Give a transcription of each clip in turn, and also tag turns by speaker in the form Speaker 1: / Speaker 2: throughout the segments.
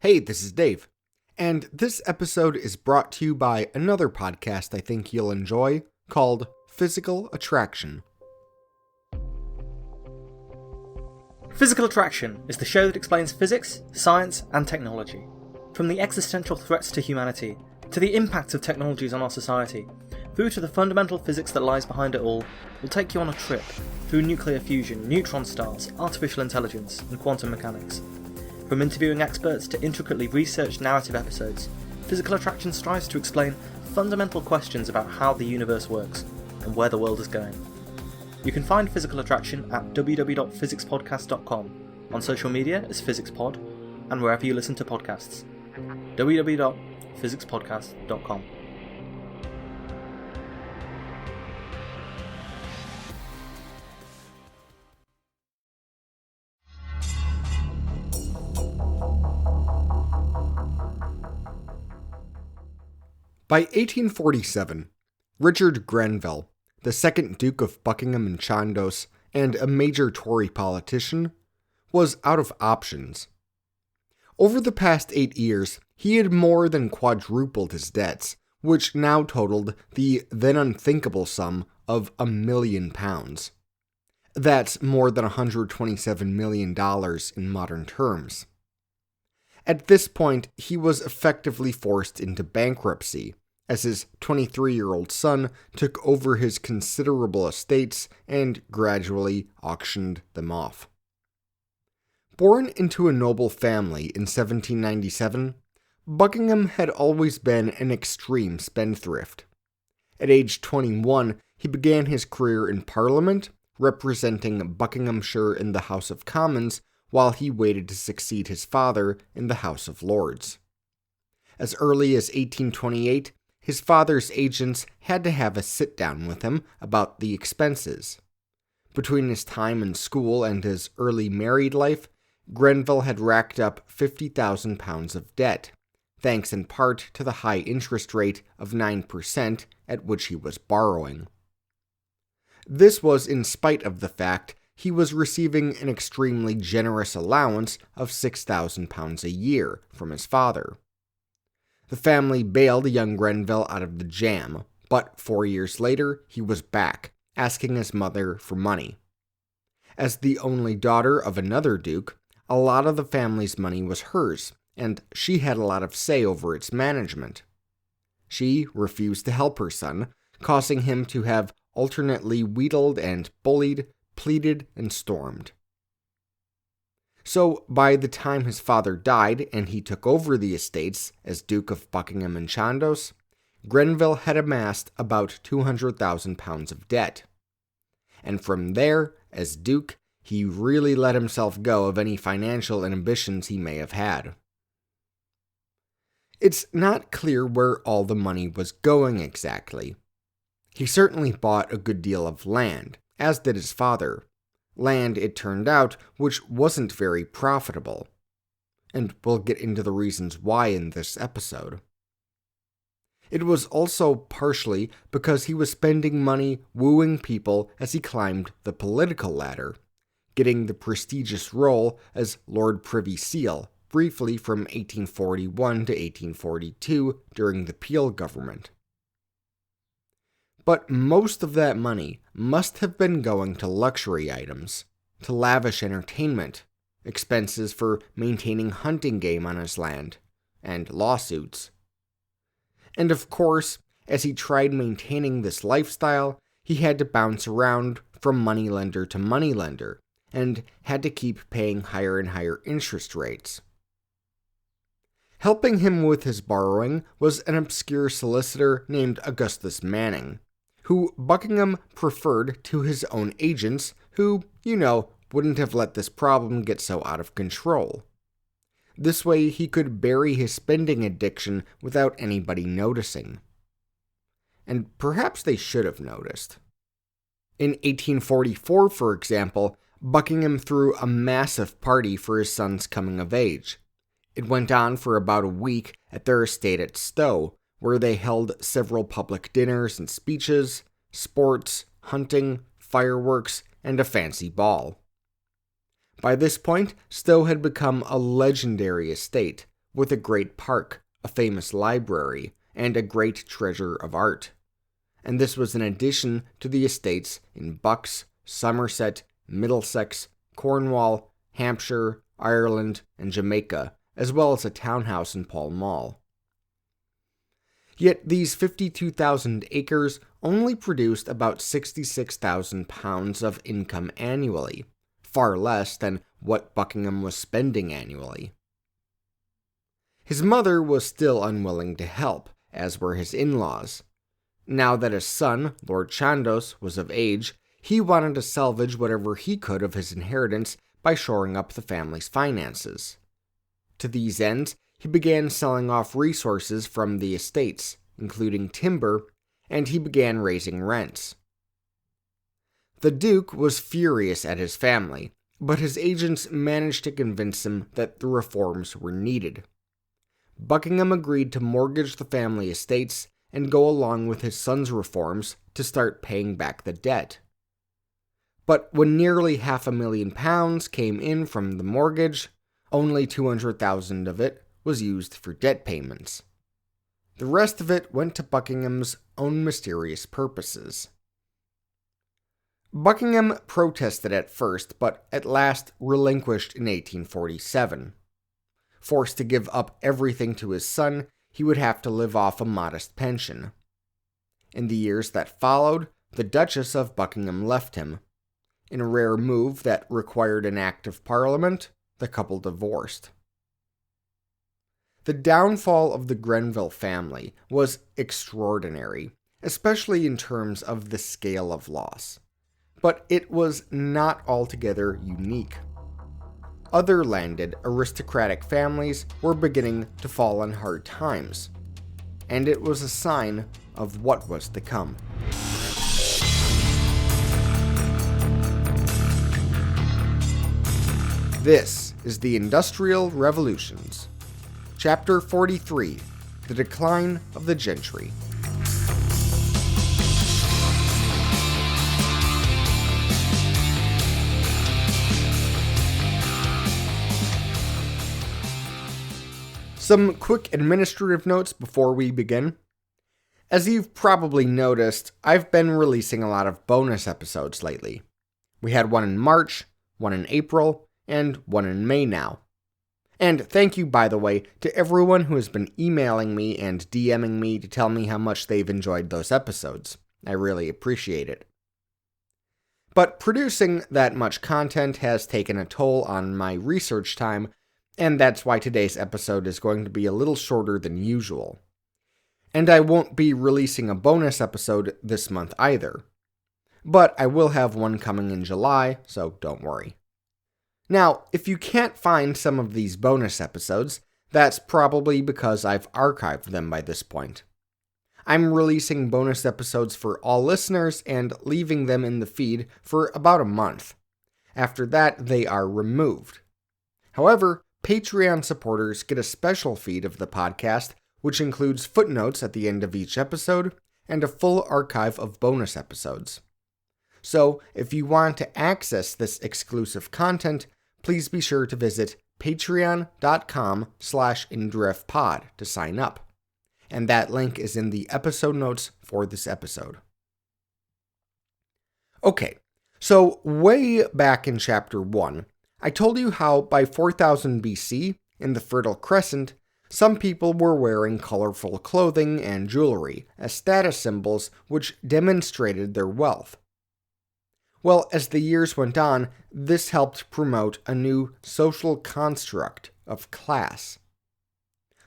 Speaker 1: Hey, this is Dave, and this episode is brought to you by another podcast I think you'll enjoy called Physical Attraction.
Speaker 2: Physical Attraction is the show that explains physics, science, and technology. From the existential threats to humanity, to the impact of technologies on our society, through to the fundamental physics that lies behind it all, we'll take you on a trip through nuclear fusion, neutron stars, artificial intelligence, and quantum mechanics. From interviewing experts to intricately researched narrative episodes, Physical Attraction strives to explain fundamental questions about how the universe works and where the world is going. You can find Physical Attraction at www.physicspodcast.com, on social media as PhysicsPod, and wherever you listen to podcasts. www.physicspodcast.com.
Speaker 1: By 1847, Richard Grenville, the second Duke of Buckingham and Chandos and a major Tory politician, was out of options. Over the past 8 years, he had more than quadrupled his debts, which now totaled the then unthinkable sum of £1 million. That's more than $127 million in modern terms. At this point, he was effectively forced into bankruptcy, as his 23-year-old son took over his considerable estates and gradually auctioned them off. Born into a noble family in 1797, Buckingham had always been an extreme spendthrift. At age 21, he began his career in Parliament, representing Buckinghamshire in the House of Commons, while he waited to succeed his father in the House of Lords. As early as 1828, his father's agents had to have a sit-down with him about the expenses. Between his time in school and his early married life, Grenville had racked up £50,000 of debt, thanks in part to the high interest rate of 9% at which he was borrowing. This was in spite of the fact he was receiving an extremely generous allowance of £6,000 a year from his father. The family bailed young Grenville out of the jam, but 4 years later he was back, asking his mother for money. As the only daughter of another duke, a lot of the family's money was hers, and she had a lot of say over its management. She refused to help her son, causing him to have alternately wheedled and bullied, pleaded, and stormed. So, by the time his father died and he took over the estates as Duke of Buckingham and Chandos, Grenville had amassed about £200,000 of debt. And from there, as Duke, he really let himself go of any financial ambitions he may have had. It's not clear where all the money was going exactly. He certainly bought a good deal of land, as did his father. Land, it turned out, which wasn't very profitable. And we'll get into the reasons why in this episode. It was also partially because he was spending money wooing people as he climbed the political ladder, getting the prestigious role as Lord Privy Seal, briefly from 1841 to 1842 during the Peel government. But most of that money must have been going to luxury items, to lavish entertainment, expenses for maintaining hunting game on his land, and lawsuits. And of course, as he tried maintaining this lifestyle, he had to bounce around from moneylender to moneylender, and had to keep paying higher and higher interest rates. Helping him with his borrowing was an obscure solicitor named Augustus Manning, who Buckingham preferred to his own agents, who, wouldn't have let this problem get so out of control. This way he could bury his spending addiction without anybody noticing. And perhaps they should have noticed. In 1844, for example, Buckingham threw a massive party for his son's coming of age. It went on for about a week at their estate at Stowe, where they held several public dinners and speeches, sports, hunting, fireworks, and a fancy ball. By this point, Stowe had become a legendary estate, with a great park, a famous library, and a great treasure of art. And this was in addition to the estates in Bucks, Somerset, Middlesex, Cornwall, Hampshire, Ireland, and Jamaica, as well as a townhouse in Pall Mall. Yet these 52,000 acres only produced about 66,000 pounds of income annually, far less than what Buckingham was spending annually. His mother was still unwilling to help, as were his in-laws. Now that his son, Lord Chandos, was of age, he wanted to salvage whatever he could of his inheritance by shoring up the family's finances. To these ends, he began selling off resources from the estates, including timber, and he began raising rents. The Duke was furious at his family, but his agents managed to convince him that the reforms were needed. Buckingham agreed to mortgage the family estates and go along with his son's reforms to start paying back the debt. But when nearly £500,000 came in from the mortgage, only 200,000 of it was used for debt payments. The rest of it went to Buckingham's own mysterious purposes. Buckingham protested at first, but at last relinquished in 1847. Forced to give up everything to his son, he would have to live off a modest pension. In the years that followed, the Duchess of Buckingham left him. In a rare move that required an act of Parliament, the couple divorced. The downfall of the Grenville family was extraordinary, especially in terms of the scale of loss. But it was not altogether unique. Other landed aristocratic families were beginning to fall on hard times, and it was a sign of what was to come. This is the Industrial Revolutions. Chapter 43, The Decline of the Gentry. Some quick administrative notes before we begin. As you've probably noticed, I've been releasing a lot of bonus episodes lately. We had one in March, one in April, and one in May now. And thank you, by the way, to everyone who has been emailing me and DMing me to tell me how much they've enjoyed those episodes. I really appreciate it. But producing that much content has taken a toll on my research time, and that's why today's episode is going to be a little shorter than usual. And I won't be releasing a bonus episode this month either. But I will have one coming in July, so don't worry. Now, if you can't find some of these bonus episodes, that's probably because I've archived them by this point. I'm releasing bonus episodes for all listeners and leaving them in the feed for about a month. After that, they are removed. However, Patreon supporters get a special feed of the podcast, which includes footnotes at the end of each episode and a full archive of bonus episodes. So, if you want to access this exclusive content, please be sure to visit patreon.com/indriftpod to sign up. And that link is in the episode notes for this episode. Okay, so way back in Chapter 1, I told you how by 4000 BC, in the Fertile Crescent, some people were wearing colorful clothing and jewelry as status symbols which demonstrated their wealth. Well, as the years went on, this helped promote a new social construct of class.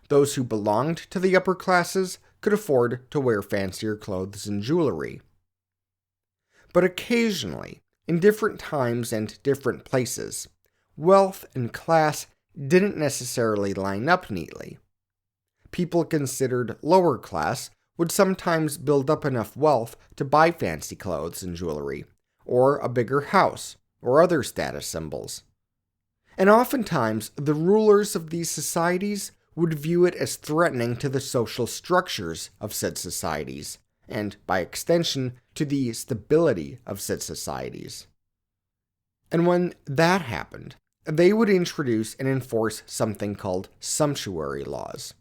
Speaker 1: Those who belonged to the upper classes could afford to wear fancier clothes and jewelry. But occasionally, in different times and different places, wealth and class didn't necessarily line up neatly. People considered lower class would sometimes build up enough wealth to buy fancy clothes and jewelry, or a bigger house, or other status symbols. And oftentimes, the rulers of these societies would view it as threatening to the social structures of said societies, and by extension, to the stability of said societies. And when that happened, they would introduce and enforce something called sumptuary laws.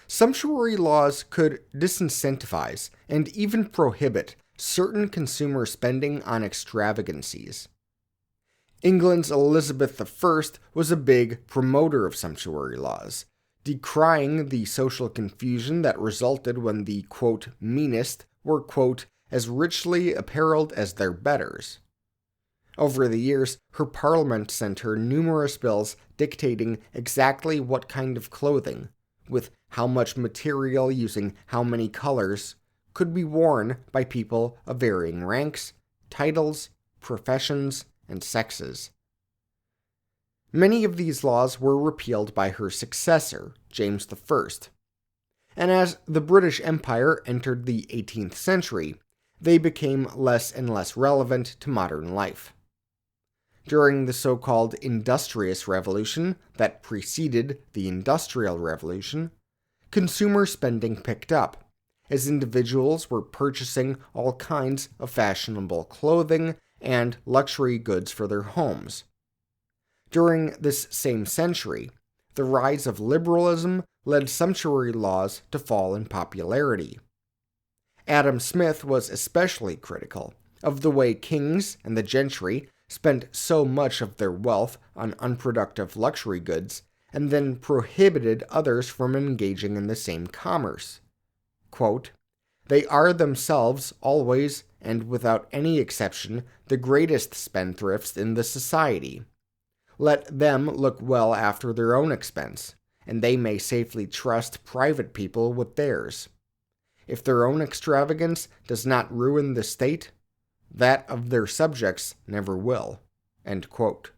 Speaker 1: Sumptuary laws could disincentivize and even prohibit certain consumer spending on extravagancies. England's Elizabeth I was a big promoter of sumptuary laws, decrying the social confusion that resulted when the, quote, meanest were, quote, as richly apparelled as their betters. Over the years, her parliament sent her numerous bills dictating exactly what kind of clothing, with how much material using how many colors, could be worn by people of varying ranks, titles, professions, and sexes. Many of these laws were repealed by her successor, James I. And as the British Empire entered the 18th century, they became less and less relevant to modern life. During the so-called Industrious Revolution that preceded the Industrial Revolution, consumer spending picked up, as individuals were purchasing all kinds of fashionable clothing and luxury goods for their homes. During this same century, the rise of liberalism led sumptuary laws to fall in popularity. Adam Smith was especially critical of the way kings and the gentry spent so much of their wealth on unproductive luxury goods and then prohibited others from engaging in the same commerce. Quote, "They are themselves always and without any exception the greatest spendthrifts in the society. Let them look well after their own expense, and they may safely trust private people with theirs. If their own extravagance does not ruin the state, that of their subjects never will." End quote.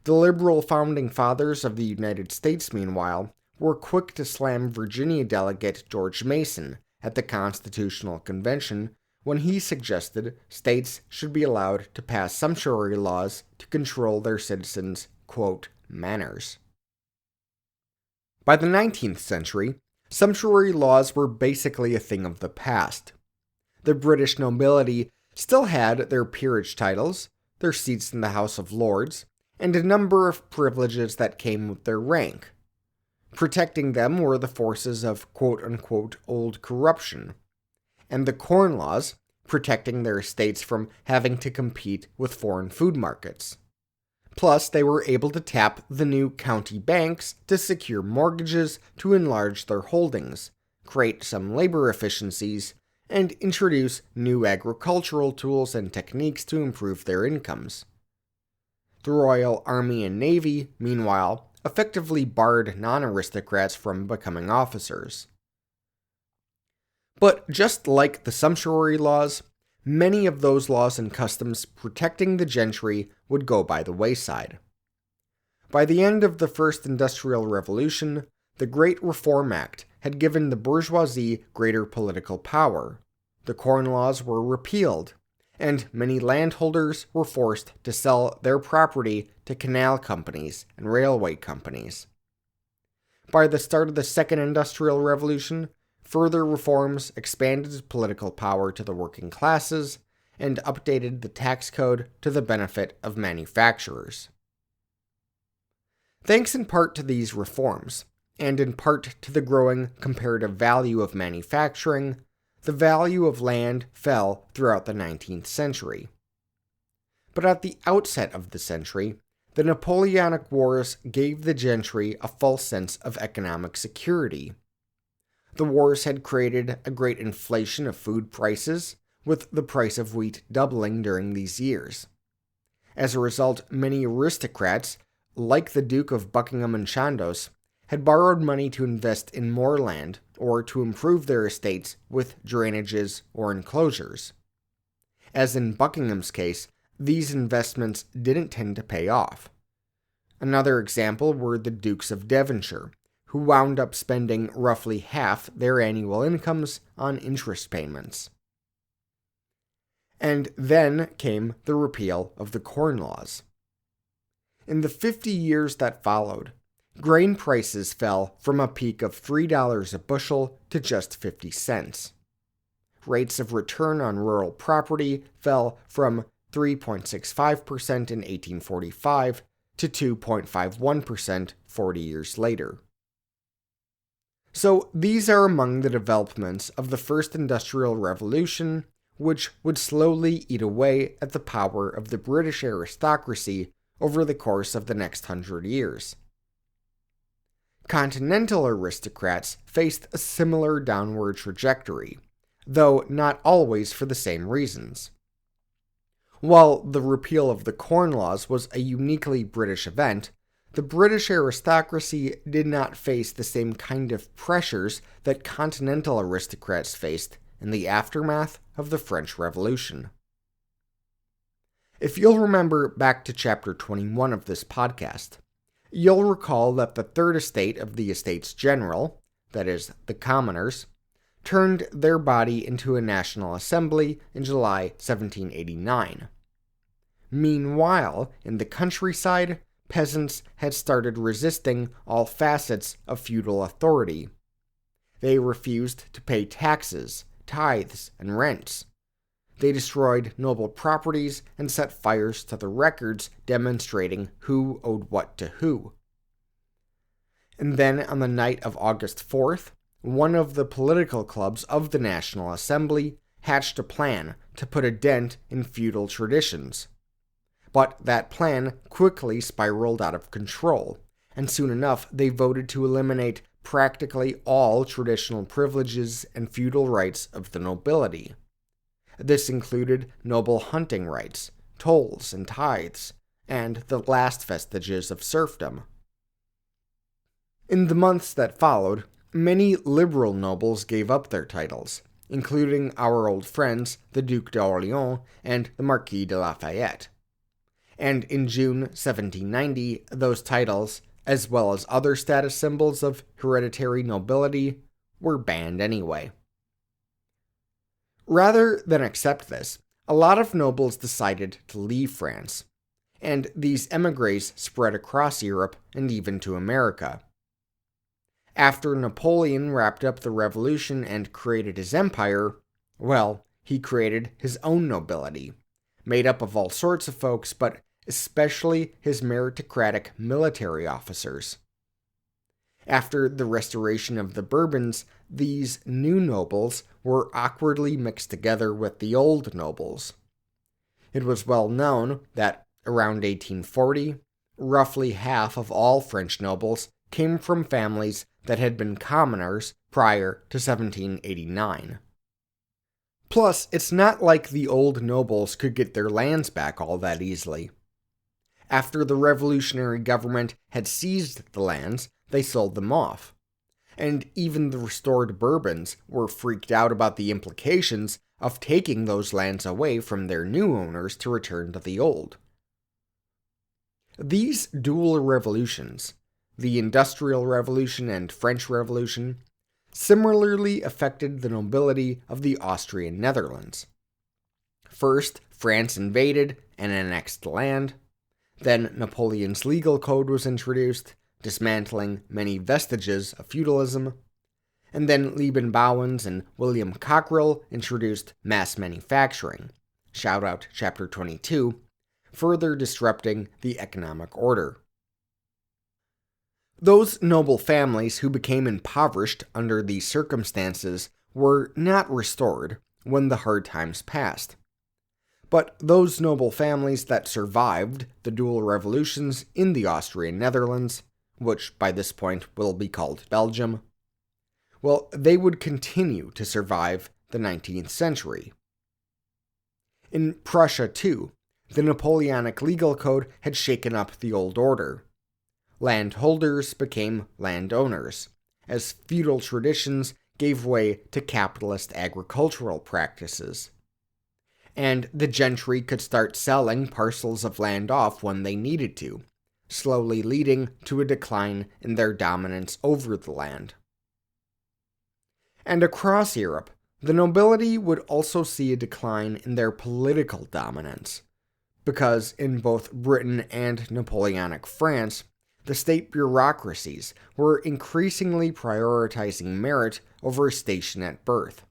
Speaker 1: The liberal founding fathers of the United States, meanwhile, were quick to slam Virginia delegate George Mason at the Constitutional Convention when he suggested states should be allowed to pass sumptuary laws to control their citizens' quote, manners. By the 19th century, sumptuary laws were basically a thing of the past. The British nobility still had their peerage titles, their seats in the House of Lords, and a number of privileges that came with their rank. Protecting them were the forces of quote-unquote old corruption, and the Corn Laws, protecting their estates from having to compete with foreign food markets. Plus, they were able to tap the new county banks to secure mortgages to enlarge their holdings, create some labor efficiencies, and introduce new agricultural tools and techniques to improve their incomes. The Royal Army and Navy, meanwhile, effectively barred non-aristocrats from becoming officers. But just like the sumptuary laws, many of those laws and customs protecting the gentry would go by the wayside. By the end of the First Industrial Revolution, the Great Reform Act had given the bourgeoisie greater political power. The Corn Laws were repealed, and many landholders were forced to sell their property to canal companies and railway companies. By the start of the Second Industrial Revolution, further reforms expanded political power to the working classes and updated the tax code to the benefit of manufacturers. Thanks in part to these reforms, and in part to the growing comparative value of manufacturing, the value of land fell throughout the 19th century. But at the outset of the century, the Napoleonic Wars gave the gentry a false sense of economic security. The wars had created a great inflation of food prices, with the price of wheat doubling during these years. As a result, many aristocrats, like the Duke of Buckingham and Chandos, had borrowed money to invest in more land or to improve their estates with drainages or enclosures. As in Buckingham's case, these investments didn't tend to pay off. Another example were the Dukes of Devonshire, who wound up spending roughly half their annual incomes on interest payments. And then came the repeal of the Corn Laws. In the 50 years that followed, grain prices fell from a peak of $3 a bushel to just 50 cents. Rates of return on rural property fell from 3.65% in 1845 to 2.51% 40 years later. So these are among the developments of the first industrial revolution, which would slowly eat away at the power of the British aristocracy over the course of the next 100 years. Continental aristocrats faced a similar downward trajectory, though not always for the same reasons. While the repeal of the Corn Laws was a uniquely British event, the British aristocracy did not face the same kind of pressures that continental aristocrats faced in the aftermath of the French Revolution. If you'll remember back to chapter 21 of this podcast, you'll recall that the third estate of the Estates General, that is, the commoners, turned their body into a National Assembly in July 1789. Meanwhile, in the countryside, peasants had started resisting all facets of feudal authority. They refused to pay taxes, tithes, and rents. They destroyed noble properties and set fires to the records demonstrating who owed what to who. And then on the night of August 4th, one of the political clubs of the National Assembly hatched a plan to put a dent in feudal traditions. But that plan quickly spiraled out of control, and soon enough they voted to eliminate practically all traditional privileges and feudal rights of the nobility. This included noble hunting rights, tolls and tithes, and the last vestiges of serfdom. In the months that followed, many liberal nobles gave up their titles, including our old friends, the Duc d'Orléans and the Marquis de Lafayette. And in June 1790, those titles, as well as other status symbols of hereditary nobility, were banned anyway. Rather than accept this, a lot of nobles decided to leave France, and these émigrés spread across Europe and even to America. After Napoleon wrapped up the revolution and created his empire, well, he created his own nobility, made up of all sorts of folks, but especially his meritocratic military officers. After the restoration of the Bourbons, these new nobles were awkwardly mixed together with the old nobles. It was well known that around 1840, roughly half of all French nobles came from families that had been commoners prior to 1789. Plus, it's not like the old nobles could get their lands back all that easily. After the revolutionary government had seized the lands, they sold them off. And even the restored Bourbons were freaked out about the implications of taking those lands away from their new owners to return to the old. These dual revolutions, the Industrial Revolution and French Revolution, similarly affected the nobility of the Austrian Netherlands. First, France invaded and annexed land. Then Napoleon's legal code was introduced, dismantling many vestiges of feudalism. And then Liebenbauer's and William Cockerell introduced mass manufacturing, shout out chapter 22, further disrupting the economic order. Those noble families who became impoverished under these circumstances were not restored when the hard times passed. But those noble families that survived the dual revolutions in the Austrian Netherlands, which by this point will be called Belgium, well, they would continue to survive the 19th century. In Prussia, too, the Napoleonic legal code had shaken up the old order. Landholders became landowners, as feudal traditions gave way to capitalist agricultural practices. And the gentry could start selling parcels of land off when they needed to, slowly leading to a decline in their dominance over the land. And across Europe, the nobility would also see a decline in their political dominance, because in both Britain and Napoleonic France, the state bureaucracies were increasingly prioritizing merit over station at birth.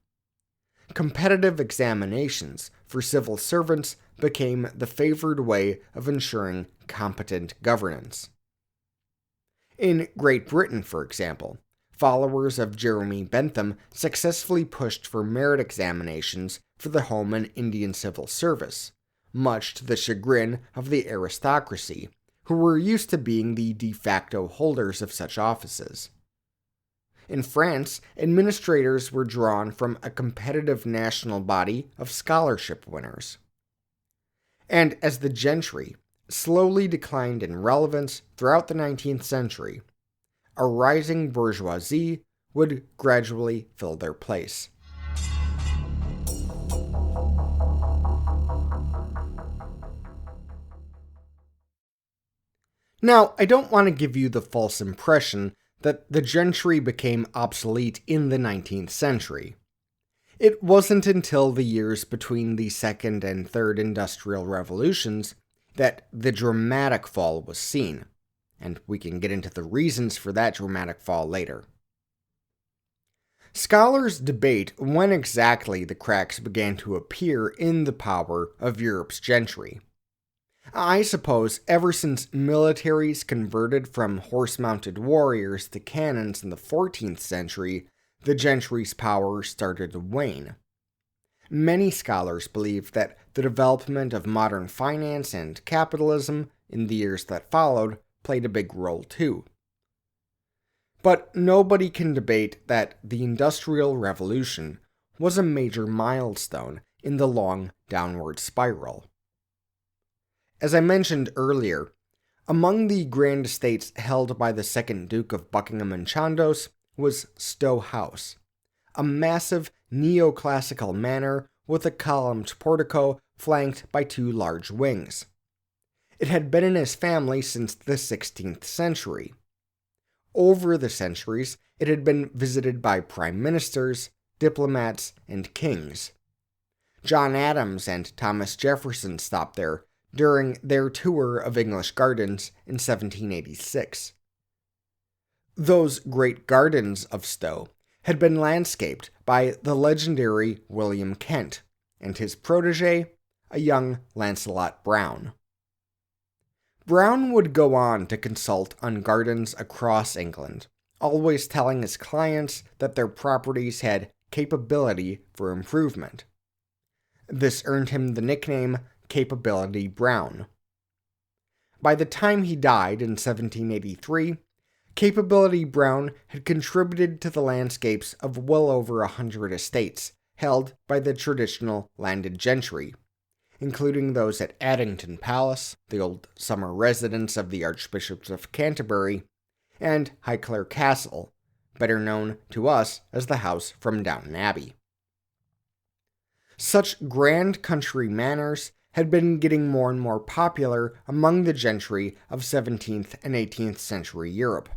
Speaker 1: competitive examinations for civil servants became the favored way of ensuring competent governance. In Great Britain, for example, followers of Jeremy Bentham successfully pushed for merit examinations for the Home and Indian Civil Service, much to the chagrin of the aristocracy, who were used to being the de facto holders of such offices. In France, administrators were drawn from a competitive national body of scholarship winners. And as the gentry slowly declined in relevance throughout the 19th century, a rising bourgeoisie would gradually fill their place. Now, I don't want to give you the false impression that the gentry became obsolete in the 19th century. It wasn't until the years between the Second and Third Industrial Revolutions that the dramatic fall was seen, and we can get into the reasons for that dramatic fall later. Scholars debate when exactly the cracks began to appear in the power of Europe's gentry. I suppose ever since militaries converted from horse-mounted warriors to cannons in the 14th century, the gentry's power started to wane. Many scholars believe that the development of modern finance and capitalism in the years that followed played a big role too. But nobody can debate that the Industrial Revolution was a major milestone in the long downward spiral. As I mentioned earlier, among the grand estates held by the second Duke of Buckingham and Chandos was Stowe House, a massive neoclassical manor with a columned portico flanked by two large wings. It had been in his family since the 16th century. Over the centuries, it had been visited by prime ministers, diplomats, and kings. John Adams and Thomas Jefferson stopped there during their tour of English gardens in 1786. Those great gardens of Stowe had been landscaped by the legendary William Kent and his protege, a young Lancelot Brown. Brown would go on to consult on gardens across England, always telling his clients that their properties had capability for improvement. This earned him the nickname Capability Brown. By the time he died in 1783, Capability Brown had contributed to the landscapes of well over 100 estates held by the traditional landed gentry, including those at Addington Palace, the old summer residence of the Archbishops of Canterbury, and Highclere Castle, better known to us as the house from Downton Abbey. Such grand country manors had been getting more and more popular among the gentry of 17th and 18th century Europe.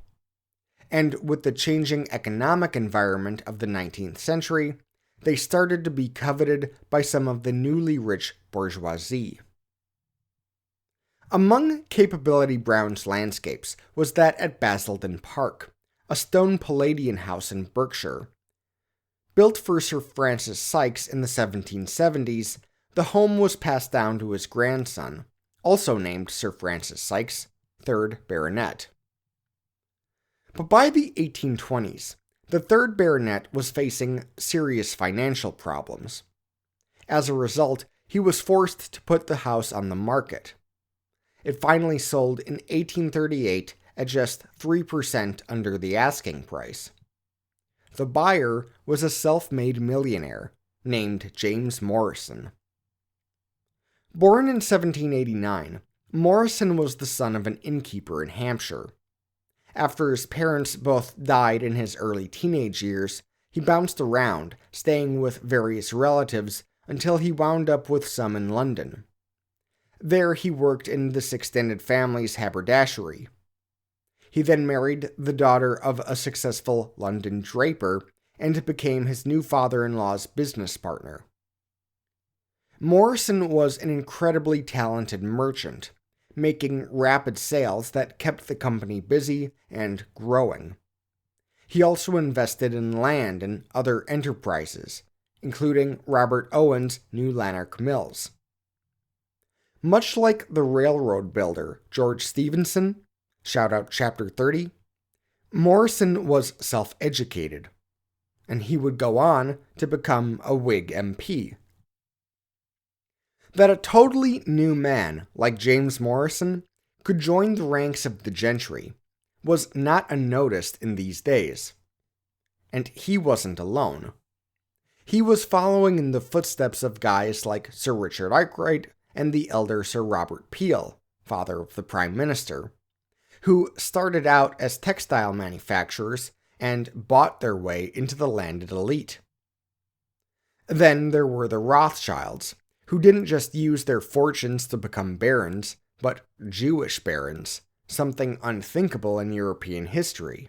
Speaker 1: And with the changing economic environment of the 19th century, they started to be coveted by some of the newly rich bourgeoisie. Among Capability Brown's landscapes was that at Basildon Park, a stone Palladian house in Berkshire. Built for Sir Francis Sykes in the 1770s, the home was passed down to his grandson, also named Sir Francis Sykes, 3rd Baronet. But by the 1820s, the 3rd Baronet was facing serious financial problems. As a result, he was forced to put the house on the market. It finally sold in 1838 at just 3% under the asking price. The buyer was a self-made millionaire named James Morrison. Born in 1789, Morrison was the son of an innkeeper in Hampshire. After his parents both died in his early teenage years, he bounced around, staying with various relatives until he wound up with some in London. There he worked in this extended family's haberdashery. He then married the daughter of a successful London draper and became his new father-in-law's business partner. Morrison was an incredibly talented merchant, making rapid sales that kept the company busy and growing. He also invested in land and other enterprises, including Robert Owen's New Lanark Mills. Much like the railroad builder George Stephenson, shout out Chapter 30, Morrison was self-educated, and he would go on to become a Whig MP. That a totally new man like James Morrison could join the ranks of the gentry was not unnoticed in these days. And he wasn't alone. He was following in the footsteps of guys like Sir Richard Arkwright and the elder Sir Robert Peel, father of the Prime Minister, who started out as textile manufacturers and bought their way into the landed elite. Then there were the Rothschilds, who didn't just use their fortunes to become barons, but Jewish barons, something unthinkable in European history.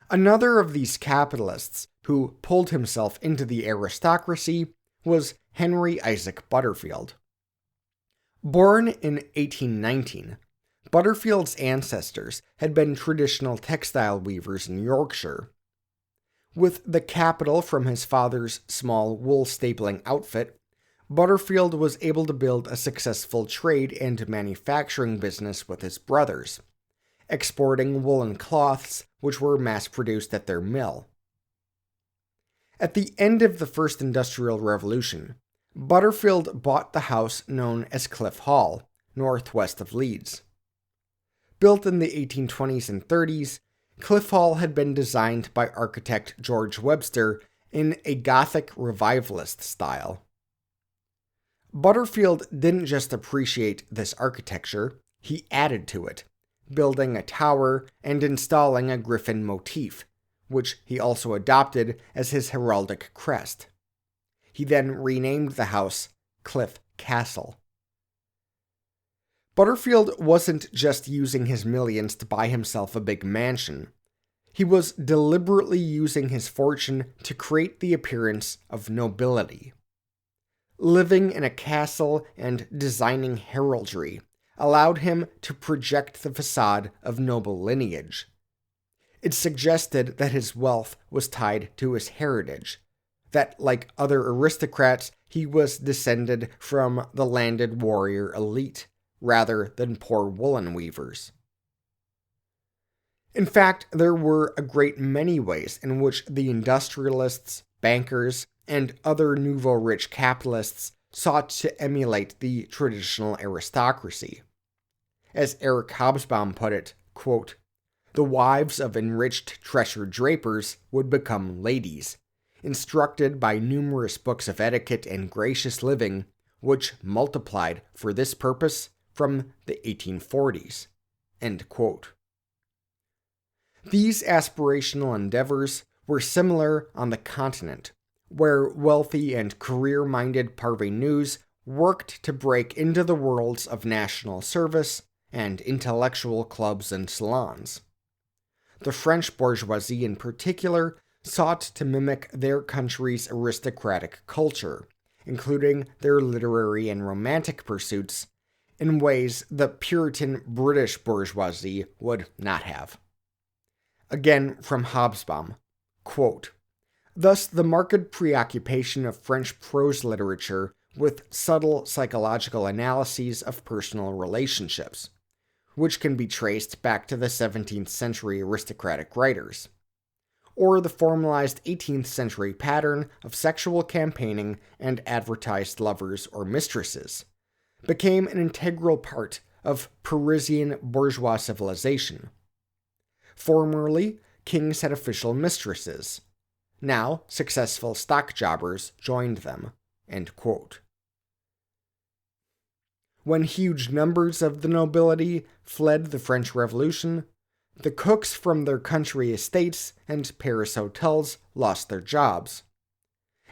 Speaker 1: Another of these capitalists who pulled himself into the aristocracy was Henry Isaac Butterfield. Born in 1819, Butterfield's ancestors had been traditional textile weavers in Yorkshire. With the capital from his father's small wool stapling outfit, Butterfield was able to build a successful trade and manufacturing business with his brothers, exporting woolen cloths which were mass-produced at their mill. At the end of the First Industrial Revolution, Butterfield bought the house known as Cliff Hall, northwest of Leeds. Built in the 1820s and 30s, Cliff Hall had been designed by architect George Webster in a Gothic revivalist style. Butterfield didn't just appreciate this architecture, he added to it, building a tower and installing a griffin motif, which he also adopted as his heraldic crest. He then renamed the house Cliff Castle. Butterfield wasn't just using his millions to buy himself a big mansion. He was deliberately using his fortune to create the appearance of nobility. Living in a castle and designing heraldry allowed him to project the facade of noble lineage. It suggested that his wealth was tied to his heritage, that, like other aristocrats, he was descended from the landed warrior elite, rather than poor woolen weavers. In fact, there were a great many ways in which the industrialists, bankers, and other nouveau rich capitalists sought to emulate the traditional aristocracy. As Eric Hobsbawm put it, quote, "The wives of enriched treasured drapers would become ladies, instructed by numerous books of etiquette and gracious living, which multiplied for this purpose from the 1840s." End quote. These aspirational endeavors were similar on the continent, where wealthy and career-minded parvenus worked to break into the worlds of national service and intellectual clubs and salons. The French bourgeoisie in particular sought to mimic their country's aristocratic culture, including their literary and romantic pursuits, in ways the Puritan British bourgeoisie would not have. Again from Hobsbawm, quote, "Thus the marked preoccupation of French prose literature with subtle psychological analyses of personal relationships, which can be traced back to the 17th century aristocratic writers, or the formalized 18th century pattern of sexual campaigning and advertised lovers or mistresses, became an integral part of Parisian bourgeois civilization. Formerly, kings had official mistresses. Now, successful stock jobbers joined them." End quote. When huge numbers of the nobility fled the French Revolution, the cooks from their country estates and Paris hotels lost their jobs.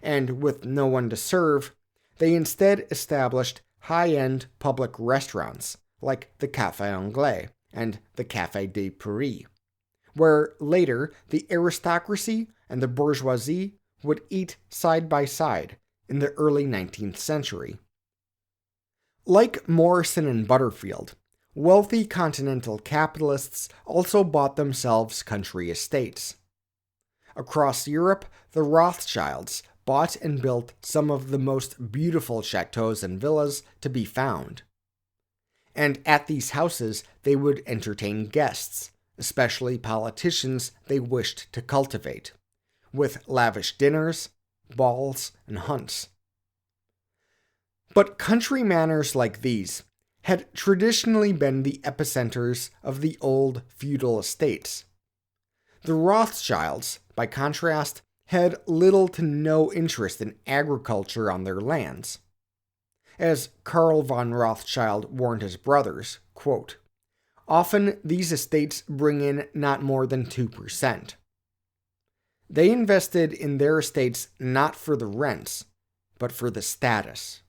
Speaker 1: And with no one to serve, they instead established high-end public restaurants like the Café Anglais and the Café de Paris, where later the aristocracy and the bourgeoisie would eat side by side in the early 19th century. Like Morrison and Butterfield, wealthy continental capitalists also bought themselves country estates. Across Europe, the Rothschilds bought and built some of the most beautiful chateaux and villas to be found. And at these houses, they would entertain guests, especially politicians they wished to cultivate, with lavish dinners, balls, and hunts. But country manors like these had traditionally been the epicenters of the old feudal estates. The Rothschilds, by contrast, had little to no interest in agriculture on their lands. As Karl von Rothschild warned his brothers, quote, "Often these estates bring in not more than 2%. They invested in their estates not for the rents, but for the status.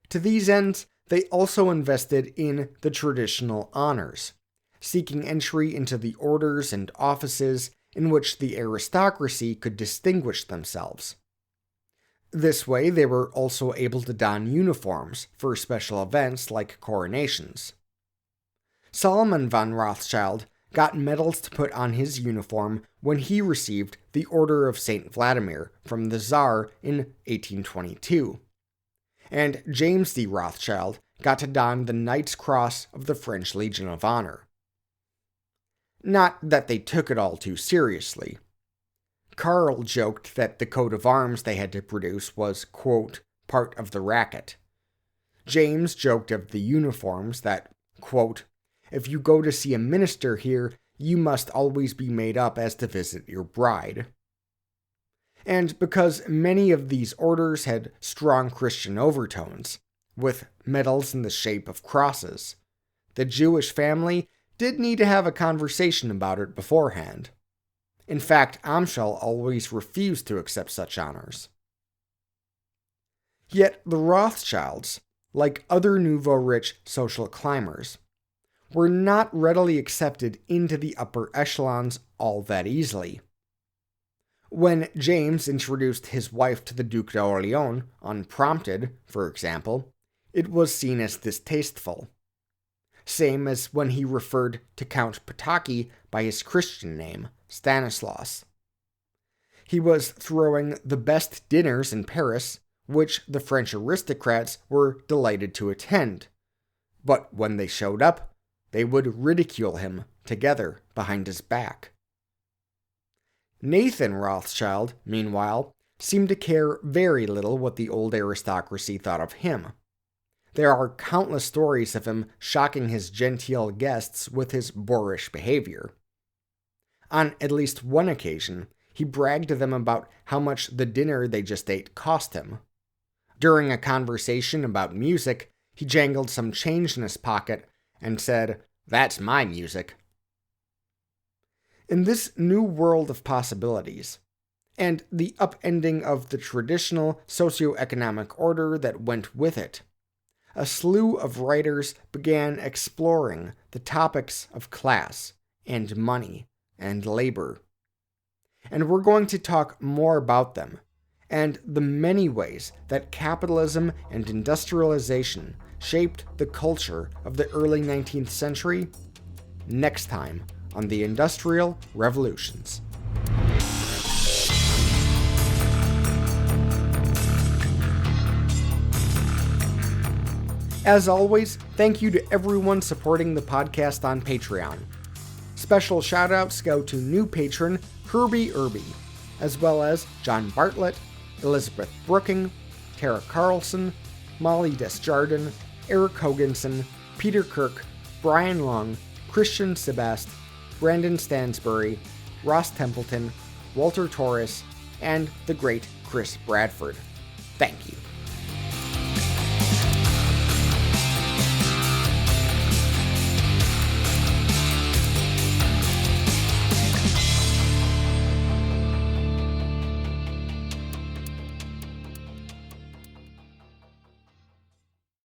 Speaker 1: To these ends, they also invested in the traditional honors, seeking entry into the orders and offices in which the aristocracy could distinguish themselves. This way, they were also able to don uniforms for special events like coronations. Solomon von Rothschild got medals to put on his uniform when he received the Order of St. Vladimir from the Tsar in 1822. And James D. Rothschild got to don the Knight's Cross of the French Legion of Honor. Not that they took it all too seriously. Karl joked that the coat of arms they had to produce was, quote, part of the racket. James joked of the uniforms that, quote, if you go to see a minister here, you must always be made up as to visit your bride. And because many of these orders had strong Christian overtones, with medals in the shape of crosses, the Jewish family did need to have a conversation about it beforehand. In fact, Amschel always refused to accept such honors. Yet the Rothschilds, like other nouveau rich social climbers, were not readily accepted into the upper echelons all that easily. When James introduced his wife to the Duc d'Orléans, unprompted, for example, it was seen as distasteful. Same as when he referred to Count Potocki by his Christian name, Stanislaus. He was throwing the best dinners in Paris, which the French aristocrats were delighted to attend. But when they showed up, they would ridicule him together behind his back. Nathan Rothschild, meanwhile, seemed to care very little what the old aristocracy thought of him. There are countless stories of him shocking his genteel guests with his boorish behavior. On at least one occasion, he bragged to them about how much the dinner they just ate cost him. During a conversation about music, he jangled some change in his pocket and said, "That's my music." In this new world of possibilities, and the upending of the traditional socioeconomic order that went with it, a slew of writers began exploring the topics of class and money and labor. And we're going to talk more about them and the many ways that capitalism and industrialization shaped the culture of the early 19th century next time on the Industrial Revolutions. As always, thank you to everyone supporting the podcast on Patreon. Special shoutouts go to new patron Herbie Irby, as well as John Bartlett, Elizabeth Brooking, Tara Carlson, Molly Desjardins, Eric Hoganson, Peter Kirk, Brian Long, Christian Sebast, Brandon Stansbury, Ross Templeton, Walter Torres, and the great Chris Bradford. Thank you.